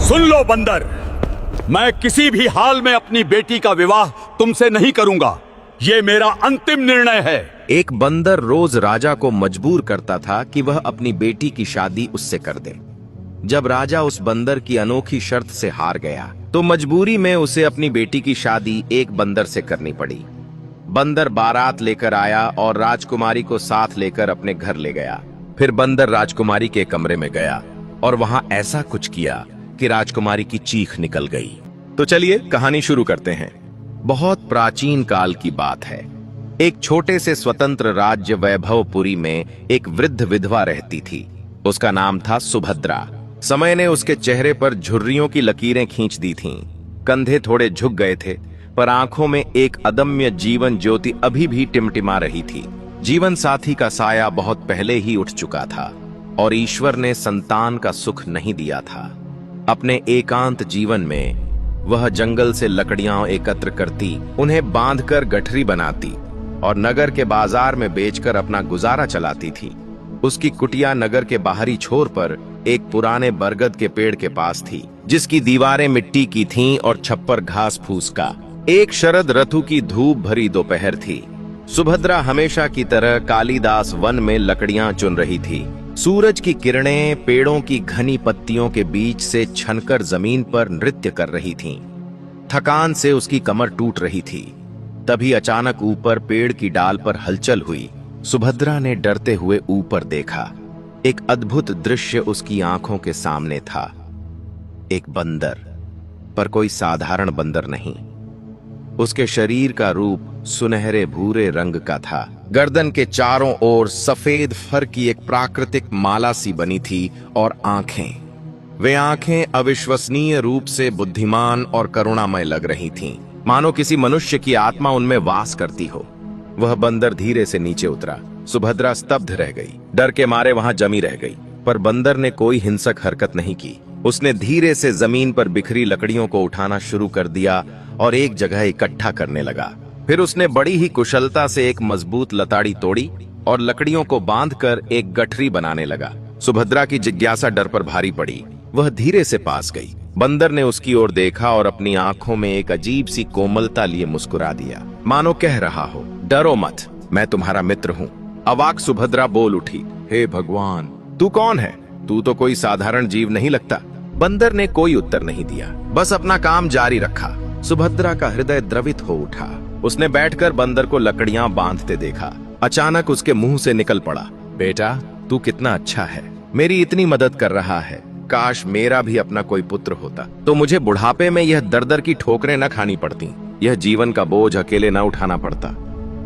सुन लो बंदर, मैं किसी भी हाल में अपनी बेटी का विवाह तुमसे नहीं करूंगा। ये मेरा अंतिम निर्णय है। एक बंदर रोज राजा को मजबूर करता था कि वह अपनी बेटी की शादी उससे कर दे। जब राजा उस बंदर की अनोखी शर्त से हार गया तो मजबूरी में उसे अपनी बेटी की शादी एक बंदर से करनी पड़ी। बंदर बारात लेकर आया और राजकुमारी को साथ लेकर अपने घर ले गया। फिर बंदर राजकुमारी के कमरे में गया और वहां ऐसा कुछ किया कि राजकुमारी की चीख निकल गई। तो चलिए कहानी शुरू करते हैं। बहुत प्राचीन काल की बात है। एक छोटे से स्वतंत्र राज्य वैभवपुरी में एक वृद्ध विधवा रहती थी। उसका नाम था सुभद्रा। समय ने उसके चेहरे पर झुर्रियों की लकीरें खींच दी थीं। कंधे थोड़े झुक गए थे, पर आंखों में एक अदम्य जीवन ज्योति अभी भी टिमटिमा रही थी। जीवन साथी का साया बहुत पहले ही उठ चुका था और ईश्वर ने संतान का सुख नहीं दिया था। अपने एकांत जीवन में वह जंगल से लकड़ियां एकत्र करती, उन्हें बांधकर गठरी बनाती और नगर के बाजार में बेचकर अपना गुजारा चलाती थी। उसकी कुटिया नगर के बाहरी छोर पर एक पुराने बरगद के पेड़ के पास थी, जिसकी दीवारें मिट्टी की थीं और छप्पर घास फूस का। एक शरद ऋतु की धूप भरी दोपहर थी। सुभद्रा हमेशा की तरह कालिदास वन में लकड़ियां चुन रही थी। सूरज की किरणें पेड़ों की घनी पत्तियों के बीच से छनकर जमीन पर नृत्य कर रही थीं। थकान से उसकी कमर टूट रही थी। तभी अचानक ऊपर पेड़ की डाल पर हलचल हुई। सुभद्रा ने डरते हुए ऊपर देखा। एक अद्भुत दृश्य उसकी आंखों के सामने था। एक बंदर, पर कोई साधारण बंदर नहीं। उसके शरीर का रूप सुनहरे भूरे रंग का था। गर्दन के चारों ओर सफेद फर की एक प्राकृतिक माला सी बनी थी और वे आंखें अविश्वसनीय रूप से बुद्धिमान और करुणामय लग रही थीं, मानो किसी मनुष्य की आत्मा उनमें वास करती हो। वह बंदर धीरे से नीचे उतरा। सुभद्रा स्तब्ध रह गई, डर के मारे वहां जमी रह गई। पर बंदर ने कोई हिंसक हरकत नहीं की। उसने धीरे से जमीन पर बिखरी लकड़ियों को उठाना शुरू कर दिया और एक जगह इकट्ठा करने लगा। फिर उसने बड़ी ही कुशलता से एक मजबूत लताड़ी तोड़ी और लकड़ियों को बांधकर एक गठरी बनाने लगा। सुभद्रा की जिज्ञासा डर पर भारी पड़ी। वह धीरे से पास गई। बंदर ने उसकी ओर देखा और अपनी आंखों में एक अजीब सी कोमलता लिए मुस्कुरा दिया, मानो कह रहा हो, डरो मत, मैं तुम्हारा मित्र हूँ। अवाक सुभद्रा बोल उठी, हे भगवान, तू कौन है? तू तो कोई साधारण जीव नहीं लगता। बंदर ने कोई उत्तर नहीं दिया, बस अपना काम जारी रखा। सुभद्रा का हृदय द्रवित हो उठा। उसने बैठकर बंदर को लकड़ियां बांधते देखा। अचानक उसके मुंह से निकल पड़ा, बेटा, तू कितना अच्छा है, मेरी इतनी मदद कर रहा है। काश मेरा भी अपना कोई पुत्र होता, तो मुझे बुढ़ापे में यह दर-दर की ठोकरें न खानी पड़ती, यह जीवन का बोझ अकेले न उठाना पड़ता।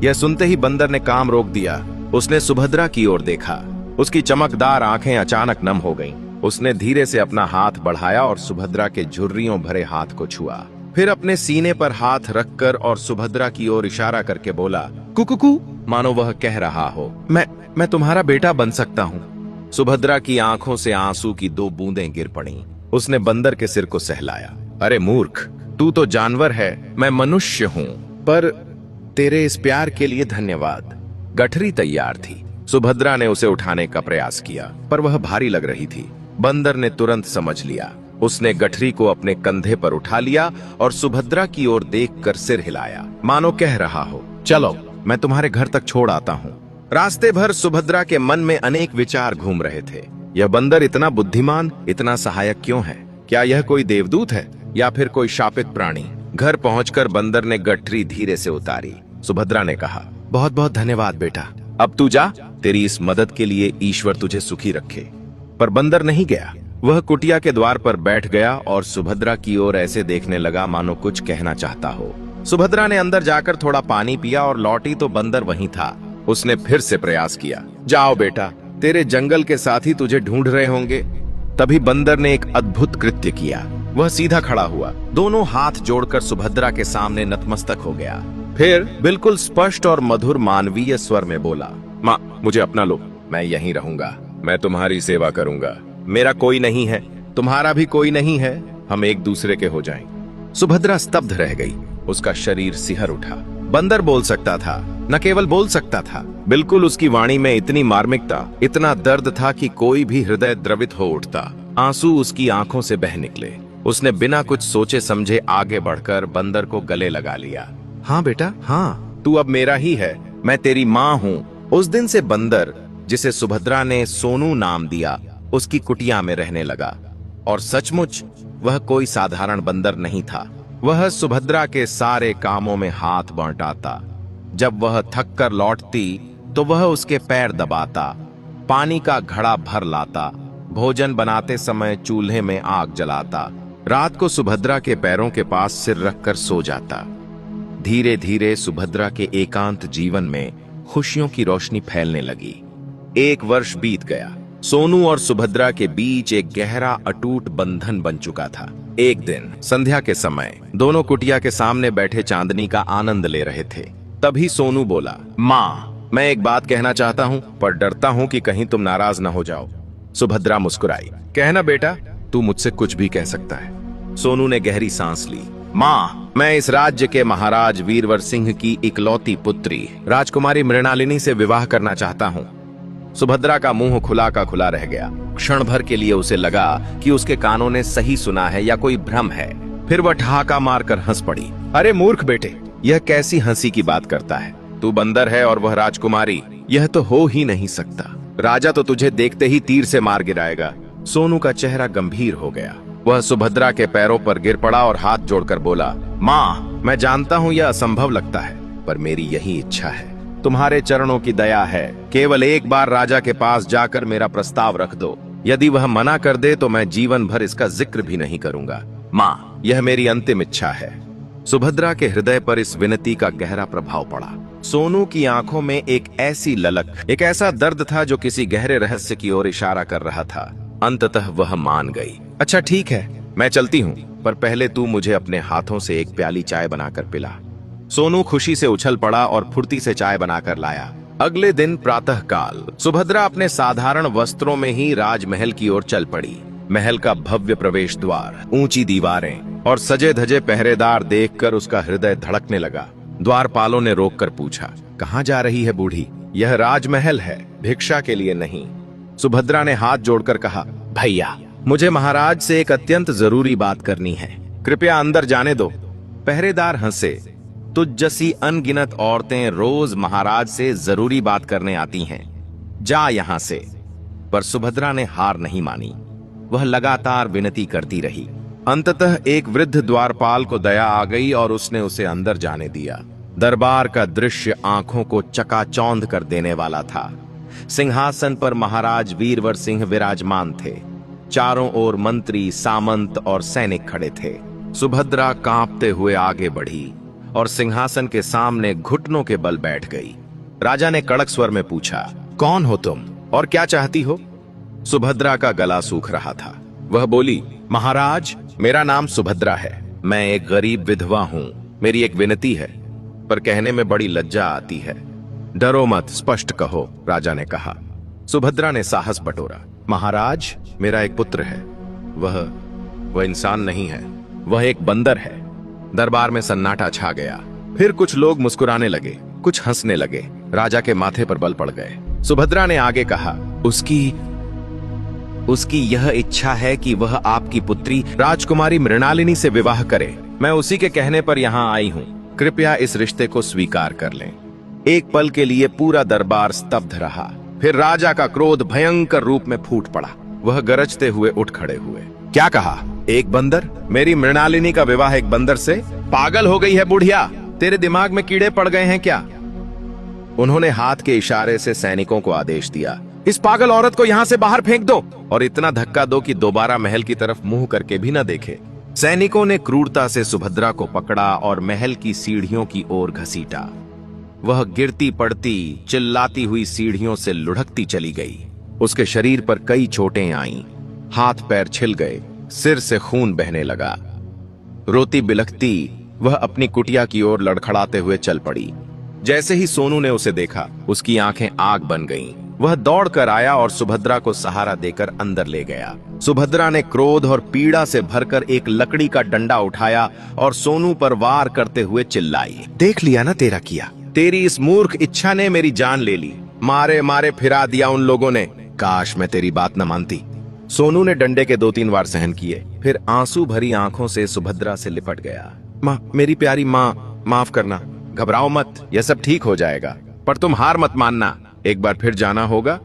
यह सुनते ही बंदर ने काम रोक दिया। उसने सुभद्रा की ओर देखा। उसकी चमकदार आंखें अचानक नम हो गईं। उसने धीरे से अपना हाथ बढ़ाया और सुभद्रा के झुर्रियों भरे हाथ को छुआ। फिर अपने सीने पर हाथ रखकर और सुभद्रा की ओर इशारा करके बोला, कुकुकू, मानो वह कह रहा हो, मैं तुम्हारा बेटा बन सकता हूँ। सुभद्रा की आंखों से आंसू की 2 बूंदें गिर पड़ीं। उसने बंदर के सिर को सहलाया। अरे मूर्ख, तू तो जानवर है, मैं मनुष्य हूँ, पर तेरे इस प्यार के लिए धन्यवाद। गठरी तैयार थी। सुभद्रा ने उसे उठाने का प्रयास किया, पर वह भारी लग रही थी। बंदर ने तुरंत समझ लिया। उसने गठरी को अपने कंधे पर उठा लिया और सुभद्रा की ओर देखकर सिर हिलाया, मानो कह रहा हो, चलो, मैं तुम्हारे घर तक छोड़ आता हूँ। रास्ते भर सुभद्रा के मन में अनेक विचार घूम रहे थे। यह बंदर इतना बुद्धिमान, इतना सहायक क्यों है? क्या यह कोई देवदूत है या फिर कोई शापित प्राणी? घर पहुंचकर बंदर ने गठरी धीरे से उतारी। सुभद्रा ने कहा, बहुत बहुत धन्यवाद बेटा, अब तू जा। तेरी इस मदद के लिए ईश्वर तुझे सुखी रखे। पर बंदर नहीं गया। वह कुटिया के द्वार पर बैठ गया और सुभद्रा की ओर ऐसे देखने लगा मानो कुछ कहना चाहता हो। सुभद्रा ने अंदर जाकर थोड़ा पानी पिया और लौटी तो बंदर वहीं था। उसने फिर से प्रयास किया, जाओ बेटा, तेरे जंगल के साथी तुझे ढूंढ रहे होंगे। तभी बंदर ने एक अद्भुत कृत्य किया। वह सीधा खड़ा हुआ, दोनों हाथ जोड़कर सुभद्रा के सामने नतमस्तक हो गया। फिर बिल्कुल स्पष्ट और मधुर मानवीय स्वर में बोला, माँ, मुझे अपना लो, मैं यहीं रहूंगा, मैं तुम्हारी सेवा करूंगा। मेरा कोई नहीं है, तुम्हारा भी कोई नहीं है, हम एक दूसरे के हो जाएं। सुभद्रा स्तब्ध रह गई। उसका शरीर सिहर उठा। बंदर बोल सकता था, न केवल बोल सकता था, बिल्कुल उसकी वाणी में इतनी मार्मिकता, इतना दर्द था कि कोई भी हृदय द्रवित हो उठता। आंसू उसकी आंखों से बह निकले। उसने बिना कुछ सोचे समझे आगे बढ़कर बंदर को गले लगा लिया। हाँ बेटा, हाँ, तू अब मेरा ही है, मैं तेरी माँ हूँ। उस दिन से बंदर, जिसे सुभद्रा ने सोनू नाम दिया, उसकी कुटिया में रहने लगा। और सचमुच वह कोई साधारण बंदर नहीं था। वह सुभद्रा के सारे कामों में हाथ बंटाता। जब वह थक कर लौटती तो वह उसके पैर दबाता, पानी का घड़ा भर लाता, भोजन बनाते समय चूल्हे में आग जलाता, रात को सुभद्रा के पैरों के पास सिर रखकर सो जाता। धीरे धीरे सुभद्रा के एकांत जीवन में खुशियों की रोशनी फैलने लगी। 1 वर्ष बीत गया। सोनू और सुभद्रा के बीच एक गहरा अटूट बंधन बन चुका था। एक दिन संध्या के समय दोनों कुटिया के सामने बैठे चांदनी का आनंद ले रहे थे। तभी सोनू बोला, माँ, मैं एक बात कहना चाहता हूँ, पर डरता हूँ कि कहीं तुम नाराज न हो जाओ। सुभद्रा मुस्कुराई। कहना बेटा, तू मुझसे कुछ भी कह सकता है। सोनू ने गहरी सांस ली। माँ, मैं इस राज्य के महाराज वीरवर सिंह की इकलौती पुत्री राजकुमारी मृणालिनी से विवाह करना चाहता हूँ। सुभद्रा का मुंह खुला का खुला रह गया। क्षण भर के लिए उसे लगा कि उसके कानों ने सही सुना है या कोई भ्रम है। फिर वह ठहाका मारकर हंस पड़ी। अरे मूर्ख बेटे, यह कैसी हंसी की बात करता है? तू बंदर है और वह राजकुमारी, यह तो हो ही नहीं सकता। राजा तो तुझे देखते ही तीर से मार गिराएगा। सोनू का चेहरा गंभीर हो गया। वह सुभद्रा के पैरों पर गिर पड़ा और हाथ जोड़कर बोला, माँ, मैं जानता हूँ यह असंभव लगता है, पर मेरी यही इच्छा है। तुम्हारे चरणों की दया है, केवल एक बार राजा के पास जाकर मेरा प्रस्ताव रख दो। यदि वह मना कर दे तो मैं जीवन भर इसका जिक्र भी नहीं करूंगा। माँ, यह मेरी अंतिम इच्छा है। सुभद्रा के हृदय पर इस विनती का गहरा प्रभाव पड़ा। सोनू की आंखों में एक ऐसी ललक, एक ऐसा दर्द था जो किसी गहरे रहस्य की ओर इशारा कर रहा था। अंततः वह मान गई। अच्छा ठीक है, मैं चलती हूँ, पर पहले तू मुझे अपने हाथों से एक प्याली चाय बनाकर पिला। सोनू खुशी से उछल पड़ा और फुर्ती से चाय बनाकर लाया। अगले दिन प्रातःकाल सुभद्रा अपने साधारण वस्त्रों में ही राजमहल की ओर चल पड़ी। महल का भव्य प्रवेश द्वार, ऊंची दीवारें और सजे धजे पहरेदार देखकर उसका हृदय धड़कने लगा। द्वारपालों ने रोककर पूछा, कहाँ जा रही है बूढ़ी? यह राजमहल है, भिक्षा के लिए नहीं। सुभद्रा ने हाथ जोड़कर कहा, भैया, मुझे महाराज से एक अत्यंत जरूरी बात करनी है, कृपया अंदर जाने दो। पहरेदार हंसे। तुझ जैसी अनगिनत औरतें रोज महाराज से जरूरी बात करने आती हैं, जा यहां से। पर सुभद्रा ने हार नहीं मानी। वह लगातार विनती करती रही। अंततः एक वृद्ध द्वारपाल को दया आ गई और उसने उसे अंदर जाने दिया। दरबार का दृश्य आंखों को चकाचौंध कर देने वाला था। सिंहासन पर महाराज वीरवर सिंह विराजमान थे। चारों ओर मंत्री, सामंत और सैनिक खड़े थे। सुभद्रा कांपते हुए आगे बढ़ी और सिंहासन के सामने घुटनों के बल बैठ गई। राजा ने कड़क स्वर में पूछा, कौन हो तुम और क्या चाहती हो? सुभद्रा का गला सूख रहा था। वह बोली, महाराज, मेरा नाम सुभद्रा है। मैं एक गरीब विधवा हूँ। मेरी एक विनती है, पर कहने में बड़ी लज्जा आती है। डरो मत, स्पष्ट कहो, राजा ने कहा। सुभद्रा ने साहस बटोरा। महाराज, मेरा एक पुत्र है। वह इंसान नहीं है, वह एक बंदर है। दरबार में सन्नाटा छा गया। फिर कुछ लोग मुस्कुराने लगे, कुछ हंसने लगे। राजा के माथे पर बल पड़ गए। सुभद्रा ने आगे कहा, उसकी यह इच्छा है कि वह आपकी पुत्री राजकुमारी मृणालिनी से विवाह करे। मैं उसी के कहने पर यहाँ आई हूँ। कृपया इस रिश्ते को स्वीकार कर लें। एक पल के लिए पूरा दरबार स्तब्ध रहा। फिर राजा का क्रोध भयंकर रूप में फूट पड़ा। वह गरजते हुए उठ खड़े हुए। क्या कहा? एक बंदर? मेरी मृणालिनी का विवाह एक बंदर से? पागल हो गई है बुढ़िया, तेरे दिमाग में कीड़े पड़ गए हैं क्या? उन्होंने हाथ के इशारे से सैनिकों को आदेश दिया, इस पागल औरत को यहाँ से बाहर फेंक दो और इतना धक्का दो कि दोबारा महल की तरफ मुंह करके भी न देखे। सैनिकों ने क्रूरता से सुभद्रा को पकड़ा और महल की सीढ़ियों की ओर घसीटा। वह गिरती पड़ती, चिल्लाती हुई सीढ़ियों से लुढ़कती चली गई। उसके शरीर पर कई चोटें आईं, हाथ पैर छिल गए, सिर से खून बहने लगा। रोती बिलखती वह अपनी कुटिया की ओर लड़खड़ाते हुए चल पड़ी। जैसे ही सोनू ने उसे देखा, उसकी आंखें आग बन गईं। वह दौड़कर आया और सुभद्रा को सहारा देकर अंदर ले गया। सुभद्रा ने क्रोध और पीड़ा से भरकर एक लकड़ी का डंडा उठाया और सोनू पर वार करते हुए चिल्लाई, देख लिया ना तेरा किया। तेरी इस मूर्ख इच्छा ने मेरी जान ले ली। मारे मारे फिरा दिया उन लोगों ने। काश मैं तेरी बात न मानती। सोनू ने डंडे के 2-3 वार सहन किए, फिर आंसू भरी आंखों से सुभद्रा से लिपट गया। माँ, मेरी प्यारी माँ, माफ करना, घबराओ मत, यह सब ठीक हो जाएगा, पर तुम हार मत मानना, एक बार फिर जाना होगा।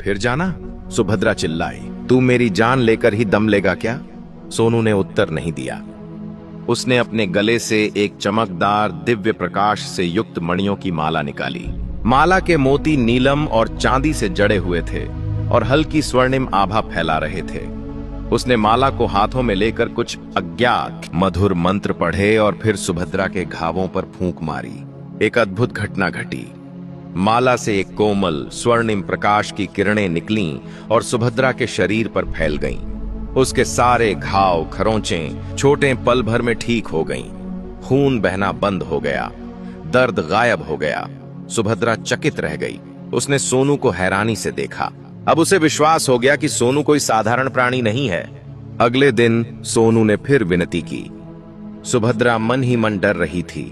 फिर जाना? सुभद्रा चिल्लाई। तू मेरी जान लेकर ही दम लेगा क्या? सोनू ने उत्तर नहीं दिया। उसने अपने गले से एक चमकदार दिव्य प्रकाश से युक्त मणियों की माला निकाली। माला के मोती नीलम और चांदी से जड़े हुए थे और हल्की स्वर्णिम आभा फैला रहे थे। उसने माला को हाथों में लेकर कुछ अज्ञात मधुर मंत्र पढ़े और फिर सुभद्रा के घावों पर फूंक मारी। एक अद्भुत घटना घटी। माला से एक कोमल स्वर्णिम प्रकाश की किरणें निकलीं और सुभद्रा के शरीर पर फैल गईं। उसके सारे घाव खरोंचें छोटे पल भर में ठीक हो गईं। खून बहना बंद हो गया, दर्द गायब हो गया। सुभद्रा चकित रह गई। उसने सोनू को हैरानी से देखा। अब उसे विश्वास हो गया कि सोनू कोई साधारण प्राणी नहीं है। अगले दिन सोनू ने फिर विनती की। सुभद्रा मन ही मन डर रही थी,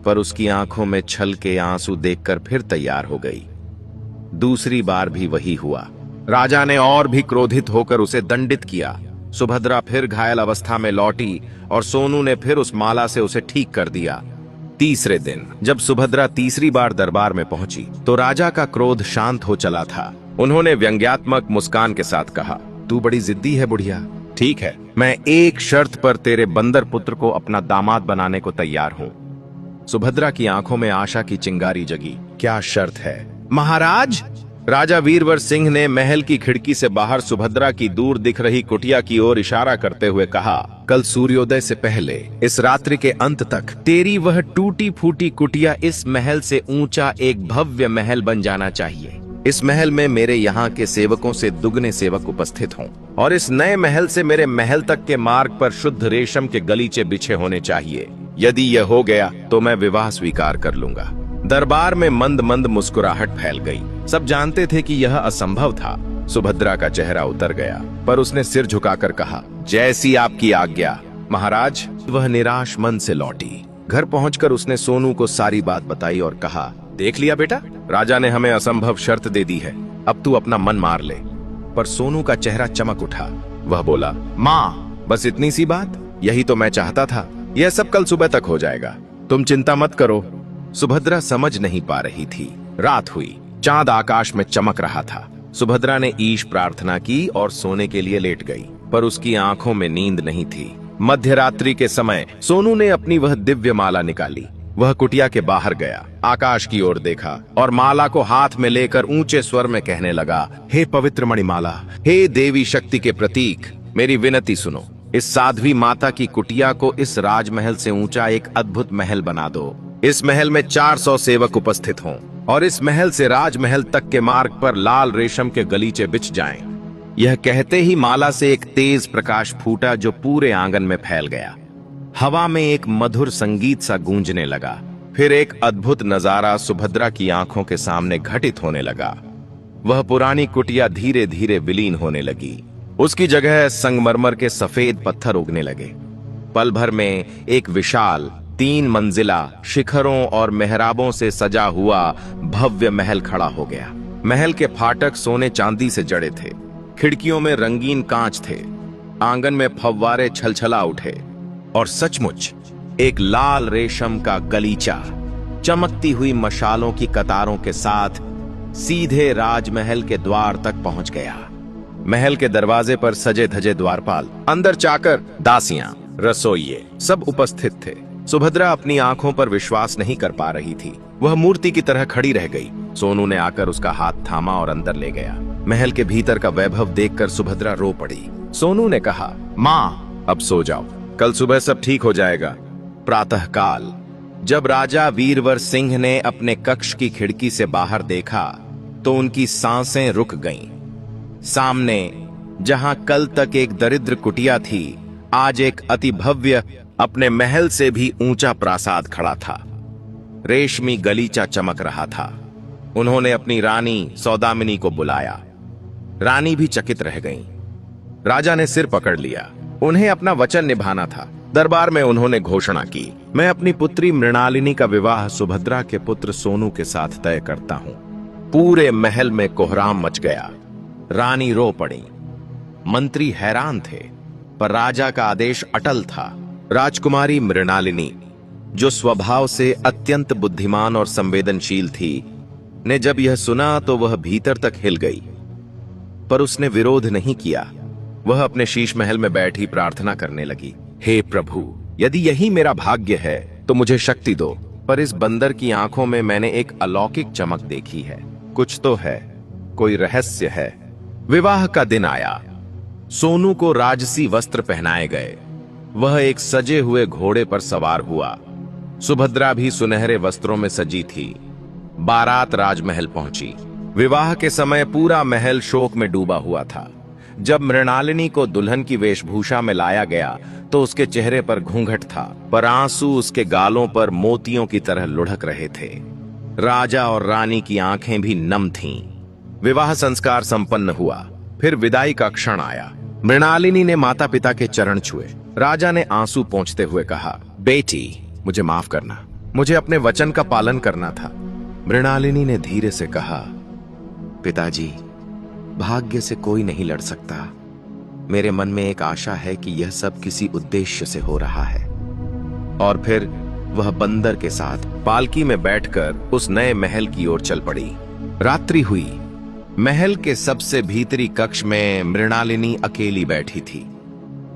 पर उसकी आंखों में छल के आंसू देखकर फिर तैयार हो गई। दूसरी बार भी वही हुआ। राजा ने और भी क्रोधित होकर उसे दंडित किया। सुभद्रा फिर घायल अवस्था में लौटी और सोनू ने फिर उस माला से उसे ठीक कर दिया। तीसरे दिन जब सुभद्रा तीसरी बार दरबार में पहुंची तो राजा का क्रोध शांत हो चला था। उन्होंने व्यंग्यात्मक मुस्कान के साथ कहा, तू बड़ी जिद्दी है बुढ़िया। ठीक है, मैं एक शर्त पर तेरे बंदर पुत्र को अपना दामाद बनाने को तैयार हूँ। सुभद्रा की आंखों में आशा की चिंगारी जगी। क्या शर्त है? महाराज, राजा वीरवर सिंह ने महल की खिड़की से बाहर सुभद्रा की दूर दिख रही कुटिया की ओर इशारा करते हुए कहा, कल सूर्योदय से पहले इस रात्रि के अंत तक तेरी वह टूटी फूटी कुटिया इस महल से ऊंचा एक भव्य महल बन जाना चाहिए। इस महल में मेरे यहाँ के सेवकों से दुगने सेवक उपस्थित हों और इस नए महल से मेरे महल तक के मार्ग पर शुद्ध रेशम के गलीचे बिछे होने चाहिए। यदि यह हो गया तो मैं विवाह स्वीकार कर लूंगा। दरबार में मंद मंद मुस्कुराहट फैल गई। सब जानते थे कि यह असंभव था। सुभद्रा का चेहरा उतर गया, पर उसने सिर झुकाकर कहा, जैसी आपकी आज्ञा महाराज। वह निराश मन से लौटी। घर पहुंचकर उसने सोनू को सारी बात बताई और कहा, देख लिया बेटा, राजा ने हमें असंभव शर्त दे दी है, अब तू अपना मन मार ले। पर सोनू का चेहरा चमक उठा। वह बोला, माँ, बस इतनी सी बात? यही तो मैं चाहता था। यह सब कल सुबह तक हो जाएगा, तुम चिंता मत करो। सुभद्रा समझ नहीं पा रही थी। रात हुई, चांद आकाश में चमक रहा था। सुभद्रा ने ईश प्रार्थना की और सोने के लिए लेट गई, पर उसकी आंखों में नींद नहीं थी। मध्यरात्रि के समय सोनू ने अपनी वह दिव्य माला निकाली। वह कुटिया के बाहर गया, आकाश की ओर देखा और माला को हाथ में लेकर ऊंचे स्वर में कहने लगा, हे पवित्र मणिमाला, हे देवी शक्ति के प्रतीक, मेरी विनती सुनो। इस साध्वी माता की कुटिया को इस राजमहल से ऊंचा एक अद्भुत महल बना दो। इस महल में 400 सेवक उपस्थित हों और इस महल से राजमहल तक के मार्ग पर लाल रेशम के गलीचे बिछ जाएं। यह कहते ही माला से एक तेज प्रकाश फूटा जो पूरे आंगन में फैल गया। हवा में एक मधुर संगीत सा गूंजने लगा। फिर एक अद्भुत नजारा सुभद्रा की आंखों के सामने घटित होने लगा। वह पुरानी कुटिया धीरे धीरे विलीन होने लगी। उसकी जगह संगमरमर के सफेद पत्थर उगने लगे। पल भर में एक विशाल 3 मंजिला शिखरों और मेहराबों से सजा हुआ भव्य महल खड़ा हो गया। महल के फाटक सोने चांदी से जड़े थे। खिड़कियों में रंगीन कांच थे। आंगन में फव्वारे छलछला उठे और सचमुच एक लाल रेशम का गलीचा चमकती हुई मशालों की कतारों के साथ सीधे राजमहल के द्वार तक पहुंच गया। महल के दरवाजे पर सजे धजे द्वारपाल, अंदर चाकर, दासियां, रसोइये सब उपस्थित थे। सुभद्रा अपनी आंखों पर विश्वास नहीं कर पा रही थी। वह मूर्ति की तरह खड़ी रह गई। सोनू ने आकर उसका हाथ थामा और अंदर ले गया। महल के भीतर का वैभव देखकर सुभद्रा रो पड़ी। सोनू ने कहा, माँ, अब सो जाओ, कल सुबह सब ठीक हो जाएगा। प्रातःकाल जब राजा वीरवर सिंह ने अपने कक्ष की खिड़की से बाहर देखा तो उनकी सांसें रुक गईं। सामने जहां कल तक एक दरिद्र कुटिया थी, आज एक अति भव्य, अपने महल से भी ऊंचा प्रासाद खड़ा था। रेशमी गलीचा चमक रहा था। उन्होंने अपनी रानी सौदामिनी को बुलाया। रानी भी चकित रह गईं। राजा ने सिर पकड़ लिया। उन्हें अपना वचन निभाना था। दरबार में उन्होंने घोषणा की, मैं अपनी पुत्री मृणालिनी का विवाह सुभद्रा के पुत्र सोनू के साथ तय करता हूं। पूरे महल में कोहराम मच गया। रानी रो पड़ी। मंत्री हैरान थे, पर राजा का आदेश अटल था। राजकुमारी मृणालिनी, जो स्वभाव से अत्यंत बुद्धिमान और संवेदनशील थी, ने जब यह सुना तो वह भीतर तक हिल गई, पर उसने विरोध नहीं किया। वह अपने शीश महल में बैठी प्रार्थना करने लगी, हे प्रभु, यदि यही मेरा भाग्य है तो मुझे शक्ति दो। पर इस बंदर की आंखों में मैंने एक अलौकिक चमक देखी है। कुछ तो है, कोई रहस्य है। विवाह का दिन आया। सोनू को राजसी वस्त्र पहनाए गए। वह एक सजे हुए घोड़े पर सवार हुआ। सुभद्रा भी सुनहरे वस्त्रों में सजी थी। बारात राजमहल पहुंची। विवाह के समय पूरा महल शोक में डूबा हुआ था। जब मृणालिनी को दुल्हन की वेशभूषा में लाया गया तो उसके चेहरे पर घूंघट था, पर आंसू उसके गालों पर मोतियों की तरह लुढ़क रहे थे। राजा और रानी की आंखें भी नम थीं। विवाह संस्कार संपन्न हुआ। फिर विदाई का क्षण आया। मृणालिनी ने माता पिता के चरण छुए। राजा ने आंसू पोंछते हुए कहा, बेटी, मुझे माफ करना, मुझे अपने वचन का पालन करना था। मृणालिनी ने धीरे से कहा, पिताजी, भाग्य से कोई नहीं लड़ सकता। मेरे मन में एक आशा है कि यह सब किसी उद्देश्य से हो रहा है। और फिर वह बंदर के साथ पालकी में बैठकर उस नए महल की ओर चल पड़ी। रात्रि हुई। महल के सबसे भीतरी कक्ष में मृणालिनी अकेली बैठी थी।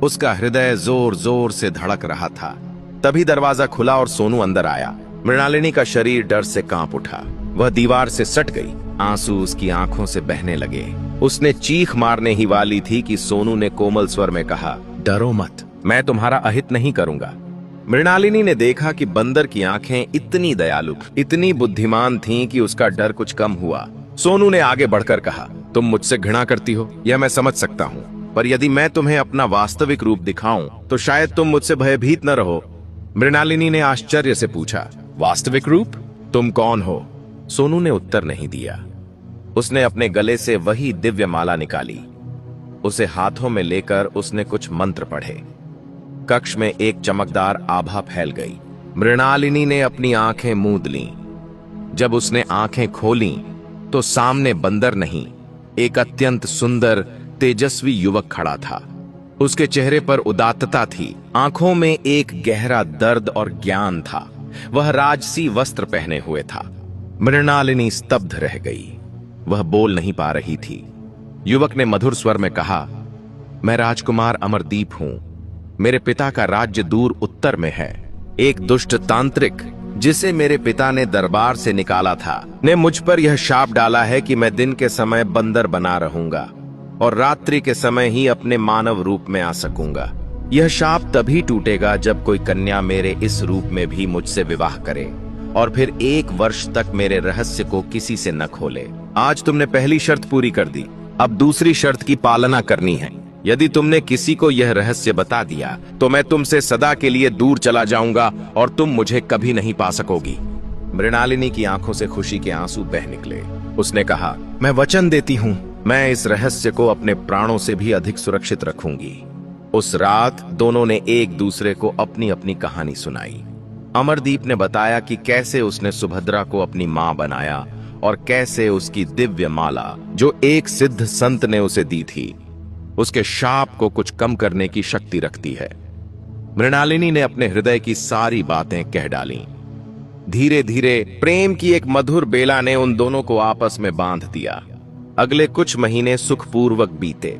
उसका हृदय जोर जोर से धड़क रहा था। तभी दरवाजा खुला और सोनू अंदर आया। मृणालिनी का शरीर डर से कांप उठा। वह दीवार से सट गई। आंसू उसकी आंखों से बहने लगे। उसने चीख मारने ही वाली थी कि सोनू ने कोमल स्वर में कहा, डरो मत, मैं तुम्हारा अहित नहीं करूंगा। मृणालिनी ने देखा कि बंदर की आंखें इतनी दयालु, इतनी बुद्धिमान थीं कि उसका डर कुछ कम हुआ। सोनू ने आगे बढ़कर कहा, तुम मुझसे घृणा करती हो, यह मैं समझ सकता हूँ, पर यदि मैं तुम्हें अपना वास्तविक रूप दिखाऊं तो शायद तुम मुझसे भयभीत न रहो। मृणालिनी ने आश्चर्य से पूछा, वास्तविक रूप? तुम कौन हो? सोनू ने उत्तर नहीं दिया। उसने अपने गले से वही दिव्य माला निकाली। उसे हाथों में लेकर उसने कुछ मंत्र पढ़े। कक्ष में एक चमकदार आभा फैल गई। मृणालिनी ने अपनी आंखें मूंद लीं। जब उसने आंखें खोलीं तो सामने बंदर नहीं, एक अत्यंत सुंदर तेजस्वी युवक खड़ा था। उसके चेहरे पर उदात्तता थी, आंखों में एक गहरा दर्द और ज्ञान था। वह राजसी वस्त्र पहने हुए था। मृणालिनी स्तब्ध रह गई। वह बोल नहीं पा रही थी। युवक ने मधुर स्वर में कहा, मैं राजकुमार अमरदीप हूं। मेरे पिता का राज्य दूर उत्तर में है। एक दुष्ट तांत्रिक, जिसे मेरे पिता ने दरबार से निकाला था, ने मुझ पर यह शाप डाला है कि मैं दिन के समय बंदर बना रहूंगा और रात्रि के समय ही अपने मानव रूप में आ सकूंगा। यह शाप तभी टूटेगा जब कोई कन्या मेरे इस रूप में भी मुझसे विवाह करे और फिर 1 वर्ष तक मेरे रहस्य को किसी से न खोले। आज तुमने पहली शर्त पूरी कर दी, अब दूसरी शर्त की पालना करनी है। यदि तुमने किसी को यह रहस्य बता दिया तो मैं तुमसे सदा के लिए दूर चला जाऊंगा और तुम मुझे कभी नहीं पा सकोगी। मृणालिनी की आंखों से खुशी के आंसू बह निकले। उसने कहा, मैं वचन देती हूँ, मैं इस रहस्य को अपने प्राणों से भी अधिक सुरक्षित रखूंगी। उस रात दोनों ने एक दूसरे को अपनी अपनी कहानी सुनाई। अमरदीप ने बताया कि कैसे उसने सुभद्रा को अपनी मां बनाया और कैसे उसकी दिव्य माला, जो एक सिद्ध संत ने उसे दी थी, उसके शाप को कुछ कम करने की शक्ति रखती है। मृणालिनी ने अपने हृदय की सारी बातें कह डाली। धीरे धीरे प्रेम की एक मधुर बेला ने उन दोनों को आपस में बांध दिया। अगले कुछ महीने सुखपूर्वक बीते।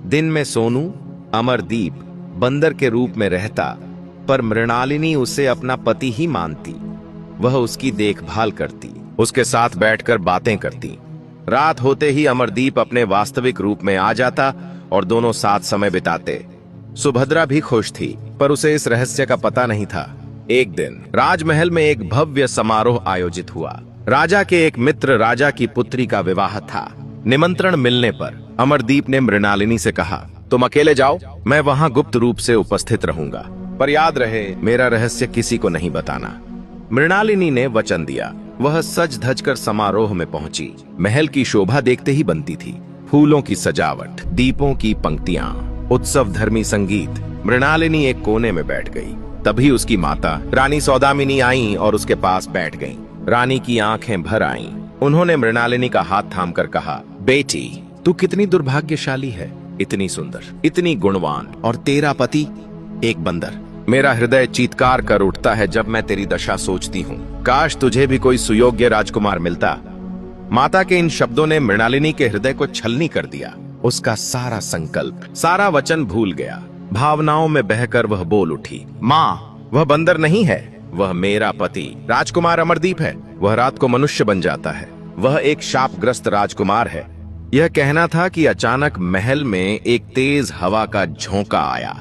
दिन में सोनू अमरदीप बंदर के रूप में रहता, पर मृणालिनी उसे अपना पति ही मानती। वह उसकी देखभाल करती, उसके साथ बैठकर बातें करती। रात होते ही अमरदीप अपने वास्तविक रूप में आ जाता और दोनों साथ समय बिताते। सुभद्रा भी खुश थी, पर उसे इस रहस्य का पता नहीं था। एक दिन राजमहल में एक भव्य समारोह आयोजित हुआ। राजा के एक मित्र राजा की पुत्री का विवाह था। निमंत्रण मिलने पर अमरदीप ने मृणालिनी से कहा, तुम अकेले जाओ, मैं वहां गुप्त रूप से उपस्थित रहूंगा, पर याद रहे मेरा रहस्य किसी को नहीं बताना। मृणालिनी ने वचन दिया। वह सज धज कर समारोह में पहुंची। महल की शोभा देखते ही बनती थी। फूलों की सजावट, दीपों की पंक्तियां, उत्सव धर्मी संगीत। मृणालिनी एक कोने में बैठ गई। तभी उसकी माता रानी सौदामिनी आई और उसके पास बैठ गईं। रानी की आंखें भर आईं। उन्होंने मृणालिनी का हाथ थामकर कहा, बेटी, तू कितनी दुर्भाग्यशाली है। इतनी सुंदर, इतनी गुणवान, और तेरा पति एक बंदर। मेरा हृदय चीत्कार कर उठता है जब मैं तेरी दशा सोचती हूँ। काश तुझे भी कोई सुयोग्य राजकुमार मिलता। माता के इन शब्दों ने मृणालिनी के हृदय को छलनी कर दिया। उसका सारा संकल्प, सारा वचन भूल गया। भावनाओं में बहकर वह बोल उठी, माँ, वह बंदर नहीं है, वह मेरा पति राजकुमार अमरदीप है। वह रात को मनुष्य बन जाता है। वह एक शापग्रस्त राजकुमार है। यह कहना था कि अचानक महल में एक तेज हवा का झोंका आया।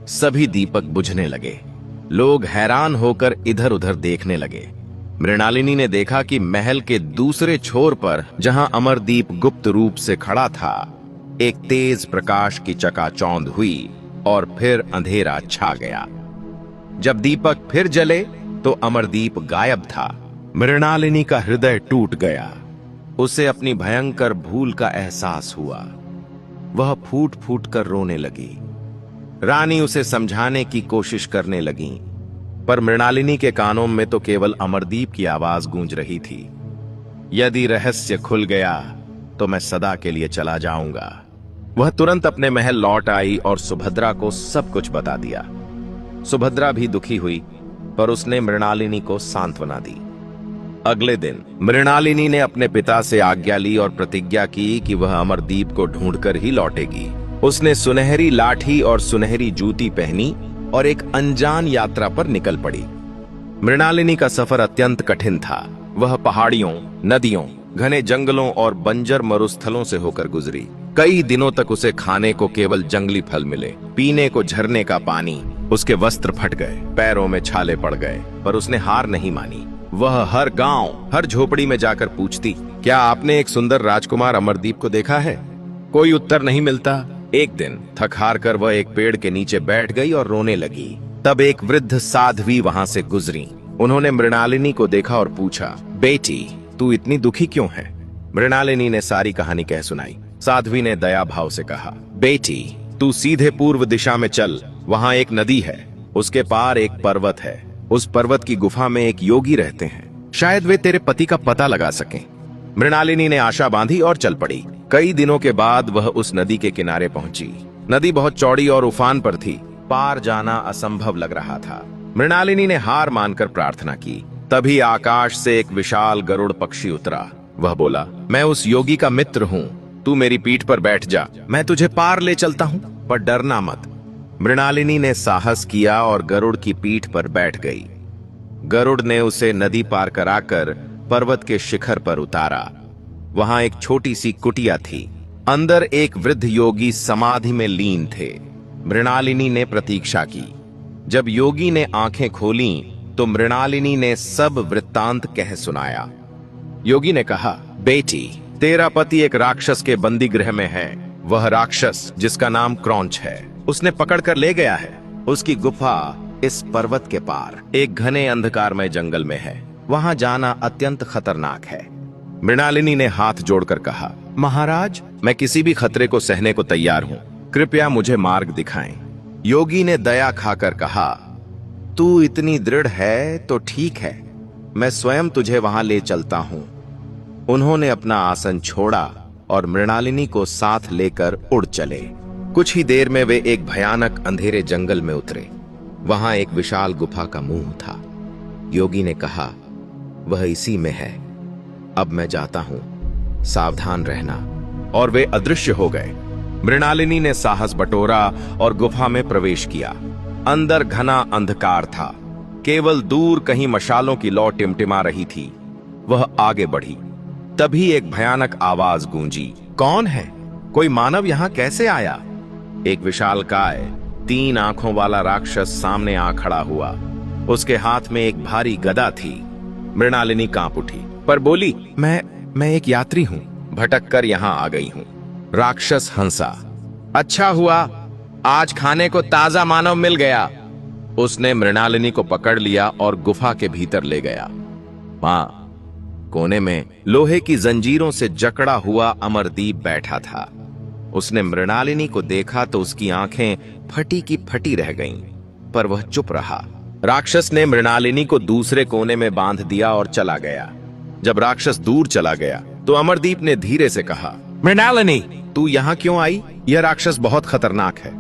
सभी दीपक बुझने लगे। लोग हैरान होकर इधर उधर देखने लगे। मृणालिनी ने देखा कि महल के दूसरे छोर पर, जहां अमरदीप गुप्त रूप से खड़ा था, एक तेज प्रकाश की चकाचौंध हुई और फिर अंधेरा छा गया। जब दीपक फिर जले तो अमरदीप गायब था। मृणालिनी का हृदय टूट गया। उसे अपनी भयंकर भूल का एहसास हुआ। वह फूट फूट कर रोने लगी। रानी उसे समझाने की कोशिश करने लगी, पर मृणालिनी के कानों में तो केवल अमरदीप की आवाज गूंज रही थी। यदि रहस्य खुल गया तो मैं सदा के लिए चला जाऊंगा। वह तुरंत अपने महल लौट आई और सुभद्रा को सब कुछ बता दिया। सुभद्रा भी दुखी हुई, पर उसने मृणालिनी को सांत्वना दी। अगले दिन मृणालिनी ने अपने पिता से आज्ञा ली और प्रतिज्ञा की कि वह अमरदीप को ढूंढकर ही लौटेगी। उसने सुनहरी लाठी और सुनहरी जूती पहनी और एक अनजान यात्रा पर निकल पड़ी। मृणालिनी का सफर अत्यंत कठिन था। वह पहाड़ियों, नदियों, घने जंगलों और बंजर मरुस्थलों से होकर गुजरी। कई दिनों तक उसे खाने को केवल जंगली फल मिले, पीने को झरने का पानी। उसके वस्त्र फट गए, पैरों में छाले पड़ गए, पर उसने हार नहीं मानी। वह हर गांव, हर झोपड़ी में जाकर पूछती, क्या आपने एक सुंदर राजकुमार अमरदीप को देखा है? कोई उत्तर नहीं मिलता। एक दिन थक हार कर वह एक पेड़ के नीचे बैठ गई और रोने लगी। तब एक वृद्ध साध्वी वहां से गुजरी। उन्होंने मृणालिनी को देखा और पूछा, बेटी, तू इतनी दुखी क्यों है? मृणालिनी ने सारी कहानी कह सुनाई। साध्वी ने दया भाव से कहा, बेटी, तू सीधे पूर्व दिशा में चल। वहां एक नदी है, उसके पार एक पर्वत है। उस पर्वत की गुफा में एक योगी रहते हैं। शायद वे तेरे पति का पता लगा सकें। मृणालिनी ने आशा बांधी और चल पड़ी। कई दिनों के बाद वह उस नदी के किनारे पहुंची। नदी बहुत चौड़ी और उफान पर थी। पार जाना असंभव लग रहा था। मृणालिनी ने हार मानकर प्रार्थना की। तभी आकाश से एक विशाल गरुड़ पक्षी उतरा। वह बोला, मैं उस योगी का मित्र हूँ, तू मेरी पीठ पर बैठ जा, मैं तुझे पार ले चलता हूँ, पर डरना मत। मृणालिनी ने साहस किया और गरुड़ की पीठ पर बैठ गई। गरुड़ ने उसे नदी पार कराकर पर्वत के शिखर पर उतारा। वहां एक छोटी सी कुटिया थी। अंदर एक वृद्ध योगी समाधि में लीन थे। मृणालिनी ने प्रतीक्षा की। जब योगी ने आंखें खोली तो मृणालिनी ने सब वृत्तांत कह सुनाया। योगी ने कहा, बेटी, तेरा पति एक राक्षस के बंदी गृह में है। वह राक्षस, जिसका नाम क्रौंच है, उसने पकड़कर ले गया है। उसकी गुफा इस पर्वत के पार एक घने अंधकारमय जंगल में है। वहां जाना अत्यंत खतरनाक है। मृणालिनी ने हाथ जोड़कर कहा, महाराज, मैं किसी भी खतरे को सहने को तैयार हूं, कृपया मुझे मार्ग दिखाएं। योगी ने दया खाकर कहा, तू इतनी दृढ़ है तो ठीक है, मैं स्वयं तुझे वहां ले चलता हूं। उन्होंने अपना आसन छोड़ा और मृणालिनी को साथ लेकर उड़ चले। कुछ ही देर में वे एक भयानक अंधेरे जंगल में उतरे। वहां एक विशाल गुफा का मुंह था। योगी ने कहा, वह इसी में है, अब मैं जाता हूं, सावधान रहना। और वे अदृश्य हो गए। मृणालिनी ने साहस बटोरा और गुफा में प्रवेश किया। अंदर घना अंधकार था। केवल दूर कहीं मशालों की लौ टिमटिमा रही थी। वह आगे बढ़ी। तभी एक भयानक आवाज गूंजी, कौन है? कोई मानव यहां कैसे आया? एक विशालकाय 3 आंखों वाला राक्षस सामने आ खड़ा हुआ। उसके हाथ में एक भारी गदा थी। मृणालिनी कांप उठी, पर बोली, मैं एक यात्री हूं, भटक कर यहां आ गई हूं। राक्षस हंसा, अच्छा हुआ, आज खाने को ताजा मानव मिल गया। उसने मृणालिनी को पकड़ लिया और गुफा के भीतर ले गया। वहां कोने में लोहे की जंजीरों से जकड़ा हुआ अमरदीप बैठा था। उसने मृणालिनी को देखा तो उसकी आंखें फटी की फटी रह गईं, पर वह चुप रहा। राक्षस ने मृणालिनी को दूसरे कोने में बांध दिया और चला गया। जब राक्षस दूर चला गया तो अमरदीप ने धीरे से कहा, मृणालिनी, तू यहाँ क्यों आई? यह राक्षस बहुत खतरनाक है।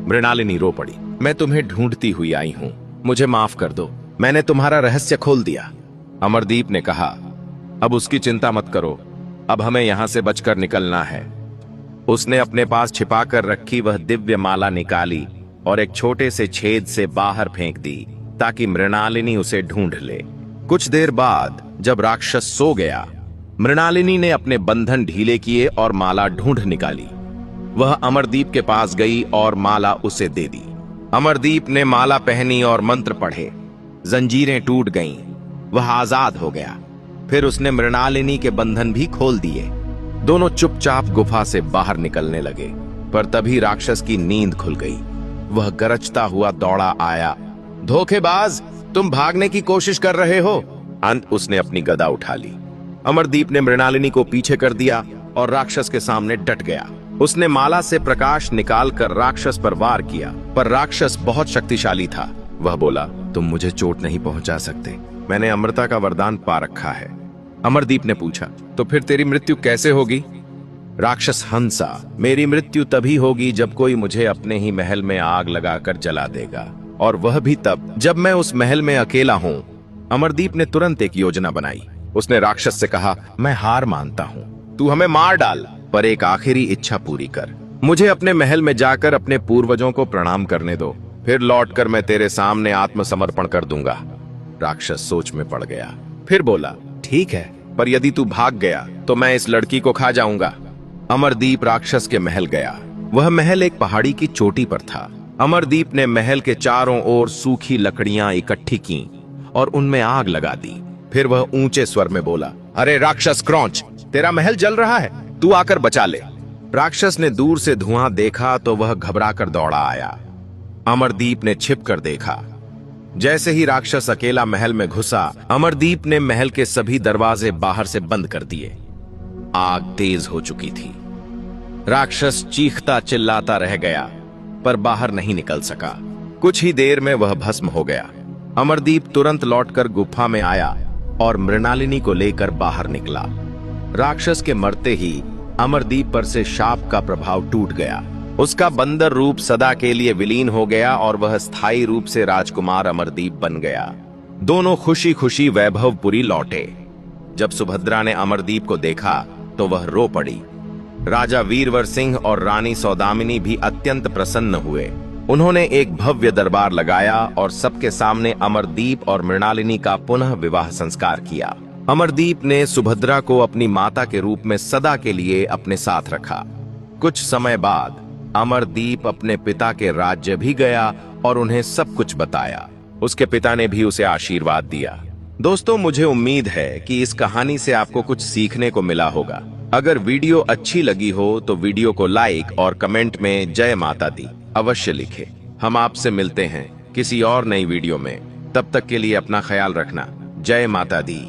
मृणालिनी रो पड़ी। मैं तुम्हें ढूंढती हुई आई हूँ, मुझे माफ कर दो, मैंने तुम्हारा रहस्य खोल दिया। अमरदीप ने कहा, अब उसकी चिंता मत करो, अब हमें यहाँ से बचकर निकलना है। उसने अपने पास छिपाकर रखी वह दिव्य माला निकाली और एक छोटे से छेद से बाहर फेंक दी ताकि मृणालिनी उसे ढूंढ ले। कुछ देर बाद जब राक्षस सो गया, मृणालिनी ने अपने बंधन ढीले किए और माला ढूंढ निकाली। वह अमरदीप के पास गई और माला उसे दे दी। अमरदीप ने माला पहनी और मंत्र पढ़े। जंजीरें टूट गईं, वह आजाद हो गया। फिर उसने मृणालिनी के बंधन भी खोल दिए। दोनों चुपचाप गुफा से बाहर निकलने लगे, पर तभी राक्षस की नींद खुल गई। वह गरजता हुआ दौड़ा आया। धोखेबाज, तुम भागने की कोशिश कर रहे हो। अंत उसने अपनी गदा उठा ली। अमरदीप ने मृणालिनी को पीछे कर दिया और राक्षस के सामने डट गया। उसने माला से प्रकाश निकालकर राक्षस पर वार किया, पर राक्षस बहुत शक्तिशाली था। वह बोला, तुम मुझे चोट नहीं पहुंचा सकते, मैंने अमृता का वरदान पा रखा है। अमरदीप ने पूछा, तो फिर तेरी मृत्यु कैसे होगी? राक्षस हंसा, मेरी मृत्यु तभी होगी जब कोई मुझे अपने ही महल में आग लगाकर जला देगा, और वह भी तब जब मैं उस महल में अकेला हूं। अमरदीप ने तुरंत एक योजना बनाई। उसने राक्षस से कहा, मैं हार मानता हूं, तू हमें मार डाल, पर एक आखिरी इच्छा पूरी कर। मुझे अपने महल में जाकर अपने पूर्वजों को प्रणाम करने दो, फिर लौटकर मैं तेरे सामने आत्मसमर्पण कर दूंगा। राक्षस सोच में पड़ गया, फिर बोला, ठीक है, पर यदि तू भाग गया तो मैं इस लड़की को खा जाऊंगा। अमरदीप राक्षस के महल गया। वह महल एक पहाड़ी की चोटी पर था। अमरदीप ने महल के चारों ओर सूखी लकड़ियां इकट्ठी की और उनमें आग लगा दी। फिर वह ऊंचे स्वर में बोला, अरे राक्षस क्रौंच, तेरा महल जल रहा है, तू आकर बचा ले। राक्षस ने दूर से धुआं देखा तो वह घबराकर दौड़ा आया। अमरदीप ने छिपकर देखा। जैसे ही राक्षस अकेला महल में घुसा, अमरदीप ने महल के सभी दरवाजे बाहर से बंद कर दिए। आग तेज हो चुकी थी। राक्षस चीखता चिल्लाता रह गया, पर बाहर नहीं निकल सका। कुछ ही देर में वह भस्म हो गया। अमरदीप तुरंत लौटकर गुफा में आया और मृणालिनी को लेकर बाहर निकला। राक्षस के मरते ही अमरदीप पर से शाप का प्रभाव टूट गया। उसका बंदर रूप सदा के लिए विलीन हो गया और वह स्थायी रूप से राजकुमार अमरदीप बन गया। दोनों खुशी खुशी वैभवपुरी लौटे। जब सुभद्रा ने अमरदीप को देखा तो वह रो पड़ी। राजा वीरवर सिंह और रानी सौदामिनी भी अत्यंत प्रसन्न हुए। उन्होंने एक भव्य दरबार लगाया और सबके सामने अमरदीप और मृणालिनी का पुनः विवाह संस्कार किया। अमरदीप ने सुभद्रा को अपनी माता के रूप में सदा के लिए अपने साथ रखा। कुछ समय बाद अमरदीप अपने पिता के राज्य भी गया और उन्हें सब कुछ बताया। उसके पिता ने भी उसे आशीर्वाद दिया। दोस्तों, मुझे उम्मीद है कि इस कहानी से आपको कुछ सीखने को मिला होगा। अगर वीडियो अच्छी लगी हो तो वीडियो को लाइक और कमेंट में जय माता दी अवश्य लिखें। हम आपसे मिलते हैं किसी और नई वीडियो में। तब तक के लिए अपना ख्याल रखना। जय माता दी।